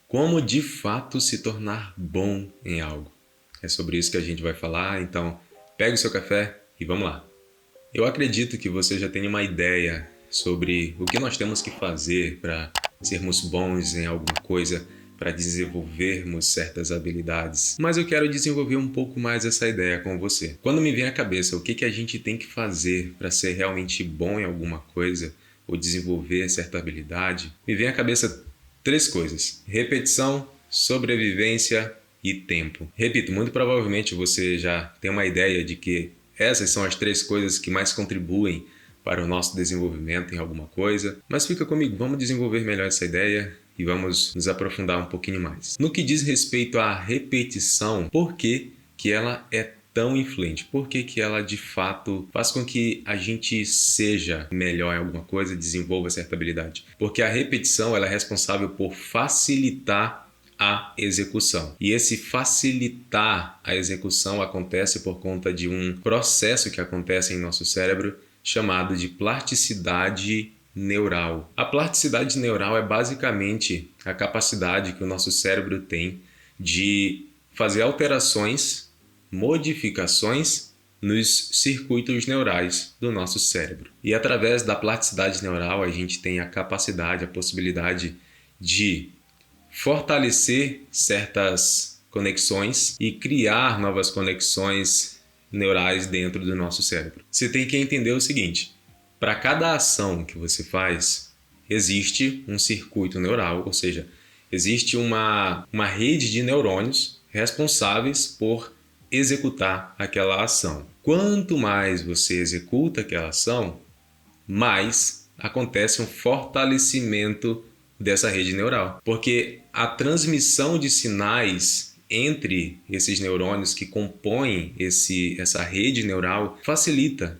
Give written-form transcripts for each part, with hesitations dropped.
Como de fato se tornar bom em algo? É sobre isso que a gente vai falar, então pegue o seu café e vamos lá. Eu acredito que você já tem uma ideia sobre o que nós temos que fazer para sermos bons em alguma coisa, para desenvolvermos certas habilidades. Mas eu quero desenvolver um pouco mais essa ideia com você. Quando me vem à cabeça o que a gente tem que fazer para ser realmente bom em alguma coisa ou desenvolver certa habilidade, me vem à cabeça três coisas: repetição, sobrevivência e tempo. Repito, muito provavelmente você já tem uma ideia de que essas são as três coisas que mais contribuem para o nosso desenvolvimento em alguma coisa, mas fica comigo, vamos desenvolver melhor essa ideia e vamos nos aprofundar um pouquinho mais. No que diz respeito à repetição, por que ela é tão influente? Por que ela de fato faz com que a gente seja melhor em alguma coisa, desenvolva certa habilidade? Porque a repetição ela é responsável por facilitar a execução. E esse facilitar a execução acontece por conta de um processo que acontece em nosso cérebro chamado de plasticidade neural. A plasticidade neural é basicamente a capacidade que o nosso cérebro tem de fazer alterações, modificações nos circuitos neurais do nosso cérebro. E através da plasticidade neural a gente tem a capacidade, a possibilidade de fortalecer certas conexões e criar novas conexões neurais dentro do nosso cérebro. Você tem que entender o seguinte: para cada ação que você faz, existe um circuito neural, ou seja, existe uma rede de neurônios responsáveis por executar aquela ação. Quanto mais você executa aquela ação, mais acontece um fortalecimento dessa rede neural. Porque a transmissão de sinais entre esses neurônios que compõem essa rede neural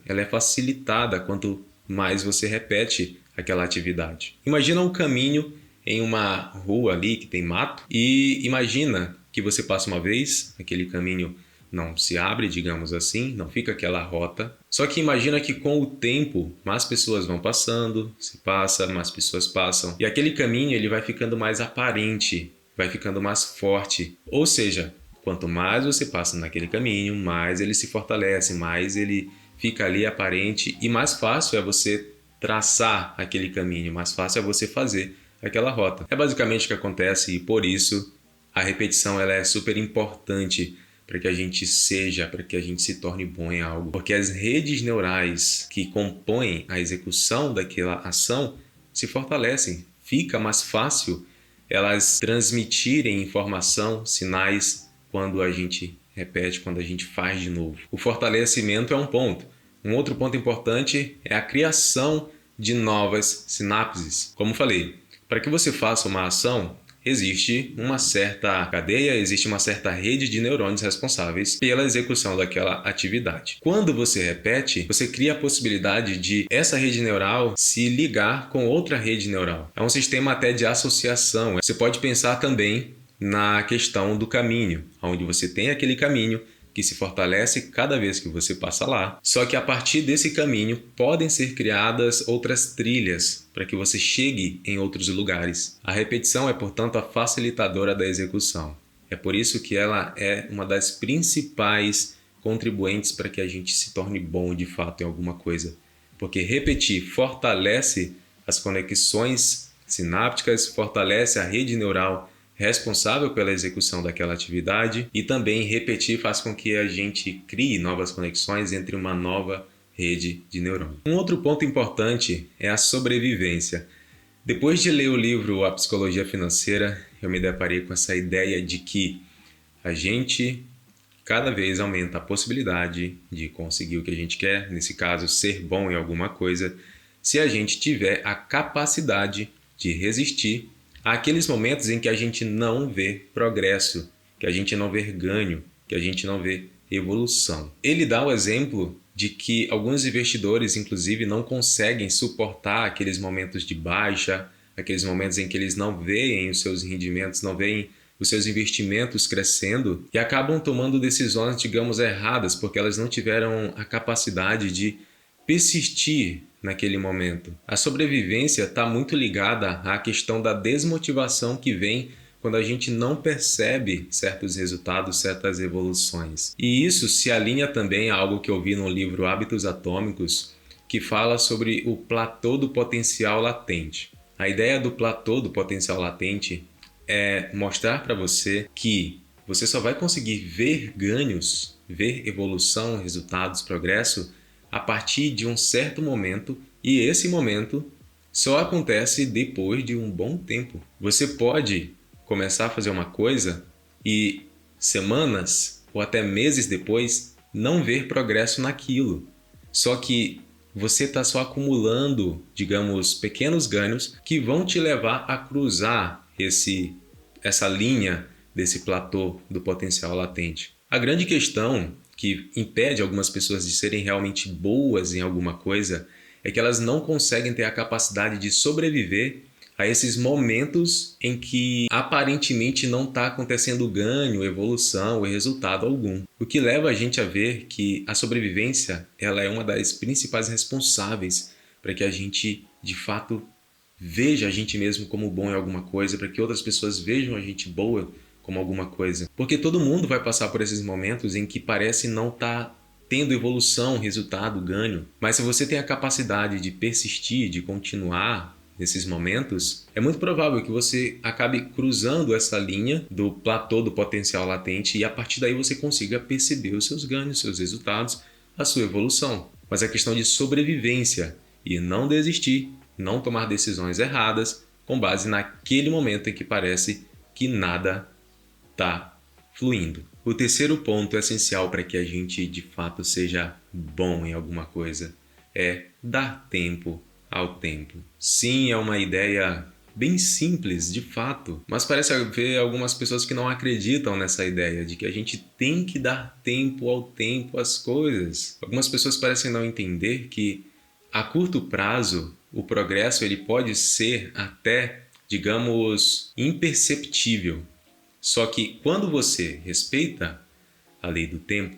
ela é facilitada quanto mais você repete aquela atividade. Imagina um caminho em uma rua ali que tem mato e imagina que você passa uma vez, aquele caminho não se abre, digamos assim, não fica aquela rota. Só que imagina que com o tempo, mais pessoas vão passando, se passa, mais pessoas passam, e aquele caminho ele vai ficando mais aparente, vai ficando mais forte. Ou seja, quanto mais você passa naquele caminho, mais ele se fortalece, mais ele fica ali aparente e mais fácil é você traçar aquele caminho, mais fácil é você fazer aquela rota. É basicamente o que acontece e por isso a repetição ela é super importante para que a gente se torne bom em algo. Porque as redes neurais que compõem a execução daquela ação se fortalecem. Fica mais fácil elas transmitirem informação, sinais, quando a gente repete, quando a gente faz de novo. O fortalecimento é um ponto. Um outro ponto importante é a criação de novas sinapses. Como falei, para que você faça uma ação, existe uma certa cadeia, existe uma certa rede de neurônios responsáveis pela execução daquela atividade. Quando você repete, você cria a possibilidade de essa rede neural se ligar com outra rede neural. É um sistema até de associação. Você pode pensar também na questão do caminho, onde você tem aquele caminho que se fortalece cada vez que você passa lá. Só que a partir desse caminho podem ser criadas outras trilhas para que você chegue em outros lugares. A repetição é, portanto, a facilitadora da execução. É por isso que ela é uma das principais contribuintes para que a gente se torne bom de fato em alguma coisa. Porque repetir fortalece as conexões sinápticas, fortalece a rede neural responsável pela execução daquela atividade e também repetir faz com que a gente crie novas conexões entre uma nova rede de neurônio. Um outro ponto importante é a sobrevivência. Depois de ler o livro A Psicologia Financeira, eu me deparei com essa ideia de que a gente cada vez aumenta a possibilidade de conseguir o que a gente quer, nesse caso, ser bom em alguma coisa, se a gente tiver a capacidade de resistir àqueles momentos em que a gente não vê progresso, que a gente não vê ganho, que a gente não vê evolução. Ele dá o exemplo de que alguns investidores, inclusive, não conseguem suportar aqueles momentos de baixa, aqueles momentos em que eles não veem os seus rendimentos, não veem os seus investimentos crescendo e acabam tomando decisões, digamos, erradas, porque elas não tiveram a capacidade de persistir naquele momento. A sobrevivência está muito ligada à questão da desmotivação que vem quando a gente não percebe certos resultados, certas evoluções. E isso se alinha também a algo que eu vi no livro Hábitos Atômicos, que fala sobre o platô do potencial latente. A ideia do platô do potencial latente é mostrar para você que você só vai conseguir ver ganhos, ver evolução, resultados, progresso a partir de um certo momento, e esse momento só acontece depois de um bom tempo. Você pode começar a fazer uma coisa e semanas ou até meses depois não ver progresso naquilo. Só que você está só acumulando, digamos, pequenos ganhos que vão te levar a cruzar essa linha desse platô do potencial latente. A grande questão que impede algumas pessoas de serem realmente boas em alguma coisa é que elas não conseguem ter a capacidade de sobreviver a esses momentos em que aparentemente não está acontecendo ganho, evolução ou resultado algum. O que leva a gente a ver que a sobrevivência ela é uma das principais responsáveis para que a gente, de fato, veja a gente mesmo como bom em alguma coisa, para que outras pessoas vejam a gente boa como alguma coisa. Porque todo mundo vai passar por esses momentos em que parece não estar tendo evolução, resultado, ganho. Mas se você tem a capacidade de persistir, de continuar nesses momentos, é muito provável que você acabe cruzando essa linha do platô do potencial latente e a partir daí você consiga perceber os seus ganhos, seus resultados, a sua evolução. Mas é questão de sobrevivência e não desistir, não tomar decisões erradas com base naquele momento em que parece que nada está fluindo. O terceiro ponto essencial para que a gente de fato seja bom em alguma coisa é dar tempo ao tempo. Sim, é uma ideia bem simples, de fato, mas parece haver algumas pessoas que não acreditam nessa ideia de que a gente tem que dar tempo ao tempo às coisas. Algumas pessoas parecem não entender que a curto prazo o progresso ele pode ser até, digamos, imperceptível. Só que quando você respeita a lei do tempo,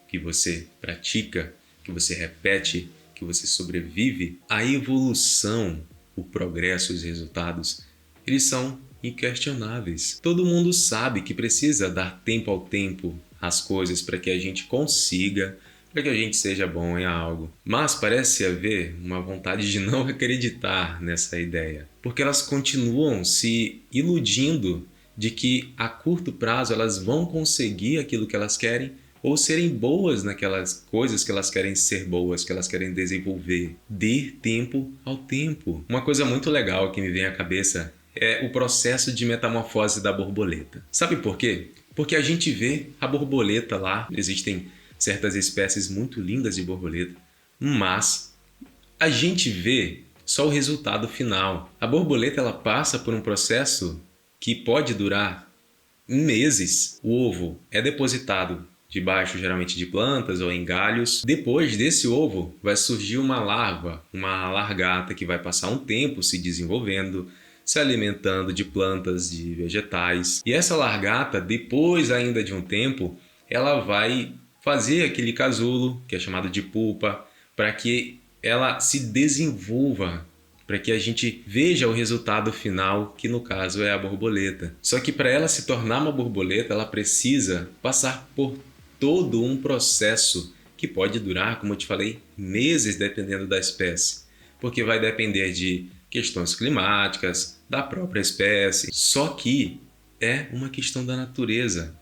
que você pratica, que você repete, que você sobrevive, a evolução, o progresso, os resultados, eles são inquestionáveis. Todo mundo sabe que precisa dar tempo ao tempo às coisas para que a gente consiga, para que a gente seja bom em algo. Mas parece haver uma vontade de não acreditar nessa ideia, porque elas continuam se iludindo de que a curto prazo elas vão conseguir aquilo que elas querem ou serem boas naquelas coisas que elas querem ser boas, que elas querem desenvolver. Dê tempo ao tempo. Uma coisa muito legal que me vem à cabeça é o processo de metamorfose da borboleta. Sabe por quê? Porque a gente vê a borboleta lá, existem certas espécies muito lindas de borboleta, mas a gente vê só o resultado final. A borboleta ela passa por um processo que pode durar meses. O ovo é depositado debaixo geralmente de plantas ou em galhos. Depois desse ovo vai surgir uma larva, uma largata que vai passar um tempo se desenvolvendo, se alimentando de plantas, de vegetais. E essa largata, depois ainda de um tempo, ela vai fazer aquele casulo, que é chamado de pupa, para que ela se desenvolva, para que a gente veja o resultado final, que no caso é a borboleta. Só que para ela se tornar uma borboleta, ela precisa passar por todo um processo que pode durar, como eu te falei, meses dependendo da espécie, porque vai depender de questões climáticas, da própria espécie. Só que é uma questão da natureza.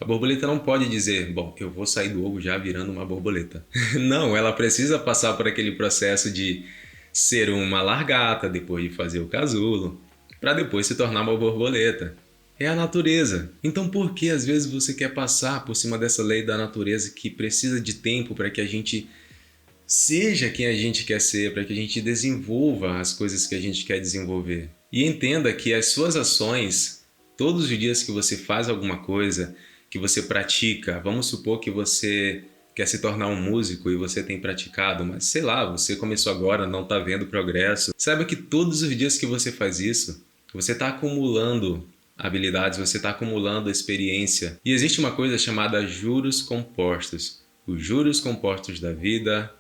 A borboleta não pode dizer, bom, eu vou sair do ovo já virando uma borboleta. Não, ela precisa passar por aquele processo de ser uma largata, depois de fazer o casulo, para depois se tornar uma borboleta. É a natureza. Então por que às vezes você quer passar por cima dessa lei da natureza que precisa de tempo para que a gente seja quem a gente quer ser, para que a gente desenvolva as coisas que a gente quer desenvolver? E entenda que as suas ações, todos os dias que você faz alguma coisa, que você pratica, vamos supor que você quer se tornar um músico e você tem praticado, mas sei lá, você começou agora, não está vendo progresso. Saiba que todos os dias que você faz isso, você está acumulando habilidades, você está acumulando experiência. E existe uma coisa chamada juros compostos. Os juros compostos da vida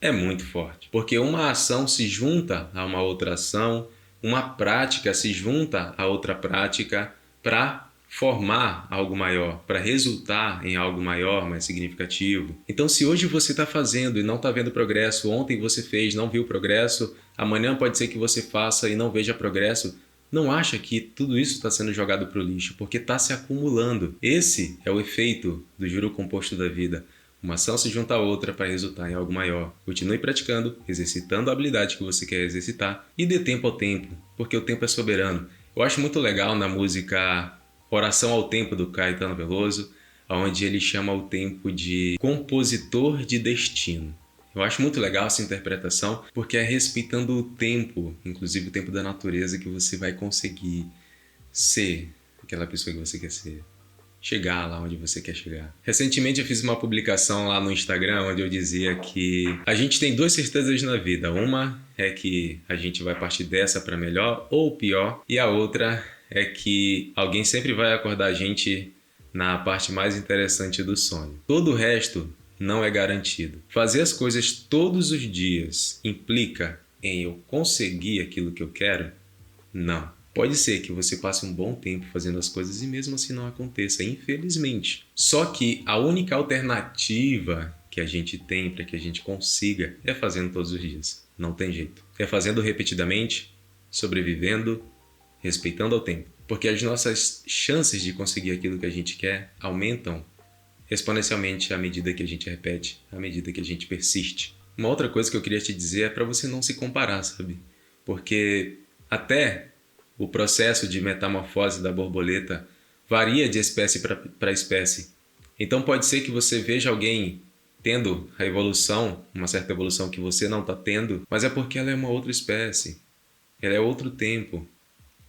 é muito forte, porque uma ação se junta a uma outra ação, uma prática se junta a outra prática, para formar algo maior, para resultar em algo maior, mais significativo. Então, se hoje você está fazendo e não está vendo progresso, ontem você fez, não viu progresso, amanhã pode ser que você faça e não veja progresso, não acha que tudo isso está sendo jogado para o lixo, porque está se acumulando. Esse é o efeito do juro composto da vida. Uma ação se junta a outra para resultar em algo maior. Continue praticando, exercitando a habilidade que você quer exercitar e dê tempo ao tempo, porque o tempo é soberano. Eu acho muito legal na música Oração ao Tempo, do Caetano Veloso, onde ele chama o tempo de compositor de destino. Eu acho muito legal essa interpretação, porque é respeitando o tempo, inclusive o tempo da natureza, que você vai conseguir ser aquela pessoa que você quer ser, chegar lá onde você quer chegar. Recentemente eu fiz uma publicação lá no Instagram onde eu dizia que a gente tem duas certezas na vida. Uma é que a gente vai partir dessa para melhor ou pior, e a outra é que alguém sempre vai acordar a gente na parte mais interessante do sonho. Todo o resto não é garantido. Fazer as coisas todos os dias implica em eu conseguir aquilo que eu quero? Não. Pode ser que você passe um bom tempo fazendo as coisas e mesmo assim não aconteça, infelizmente. Só que a única alternativa que a gente tem para que a gente consiga é fazendo todos os dias. Não tem jeito. É fazendo repetidamente, sobrevivendo, respeitando ao tempo. Porque as nossas chances de conseguir aquilo que a gente quer aumentam exponencialmente à medida que a gente repete, à medida que a gente persiste. Uma outra coisa que eu queria te dizer é para você não se comparar, sabe? Porque até o processo de metamorfose da borboleta varia de espécie para espécie. Então pode ser que você veja alguém tendo a evolução, uma certa evolução que você não está tendo, mas é porque ela é uma outra espécie. Ela é outro tempo.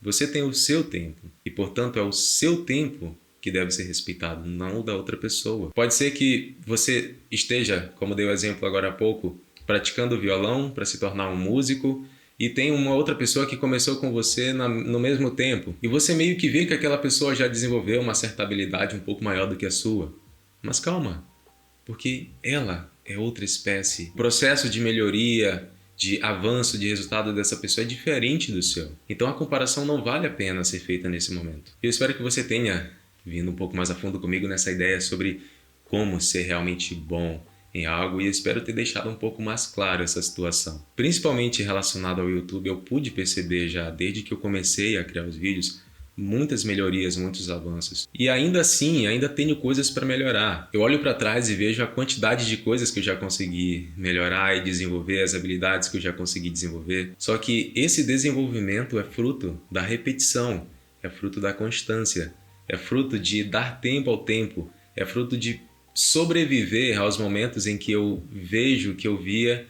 Você tem o seu tempo e, portanto, é o seu tempo que deve ser respeitado, não o da outra pessoa. Pode ser que você esteja, como dei o exemplo agora há pouco, praticando violão para se tornar um músico e tem uma outra pessoa que começou com você no mesmo tempo e você meio que vê que aquela pessoa já desenvolveu uma certa habilidade um pouco maior do que a sua. Mas calma, porque ela é outra espécie. O processo de melhoria, de avanço, de resultado dessa pessoa é diferente do seu. Então a comparação não vale a pena ser feita nesse momento. Eu espero que você tenha vindo um pouco mais a fundo comigo nessa ideia sobre como ser realmente bom em algo e espero ter deixado um pouco mais claro essa situação. Principalmente relacionado ao YouTube, eu pude perceber já desde que eu comecei a criar os vídeos muitas melhorias, muitos avanços. E ainda assim, ainda tenho coisas para melhorar. Eu olho para trás e vejo a quantidade de coisas que eu já consegui melhorar e desenvolver, as habilidades que eu já consegui desenvolver. Só que esse desenvolvimento é fruto da repetição, é fruto da constância, é fruto de dar tempo ao tempo, é fruto de sobreviver aos momentos em que eu vejo, que eu via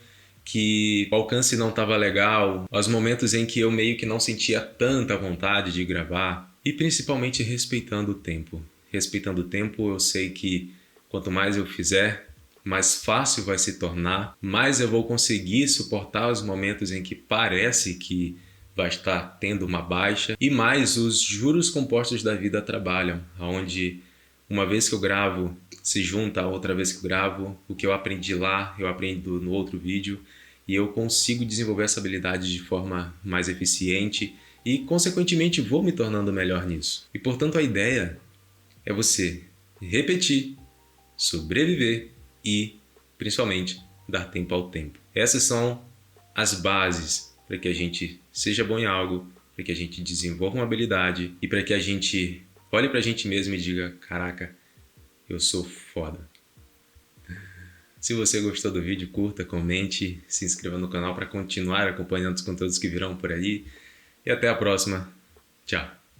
que o alcance não estava legal, aos momentos em que eu meio que não sentia tanta vontade de gravar e principalmente respeitando o tempo. Respeitando o tempo, eu sei que quanto mais eu fizer, mais fácil vai se tornar, mais eu vou conseguir suportar os momentos em que parece que vai estar tendo uma baixa e mais os juros compostos da vida trabalham, onde uma vez que eu gravo, se junta a outra vez que eu gravo, o que eu aprendi lá, eu aprendo no outro vídeo e eu consigo desenvolver essa habilidade de forma mais eficiente e, consequentemente, vou me tornando melhor nisso. E, portanto, a ideia é você repetir, sobreviver e, principalmente, dar tempo ao tempo. Essas são as bases para que a gente seja bom em algo, para que a gente desenvolva uma habilidade e para que a gente olhe para a gente mesmo e diga: caraca, eu sou foda. Se você gostou do vídeo, curta, comente, se inscreva no canal para continuar acompanhando os conteúdos que virão por aí. E até a próxima. Tchau.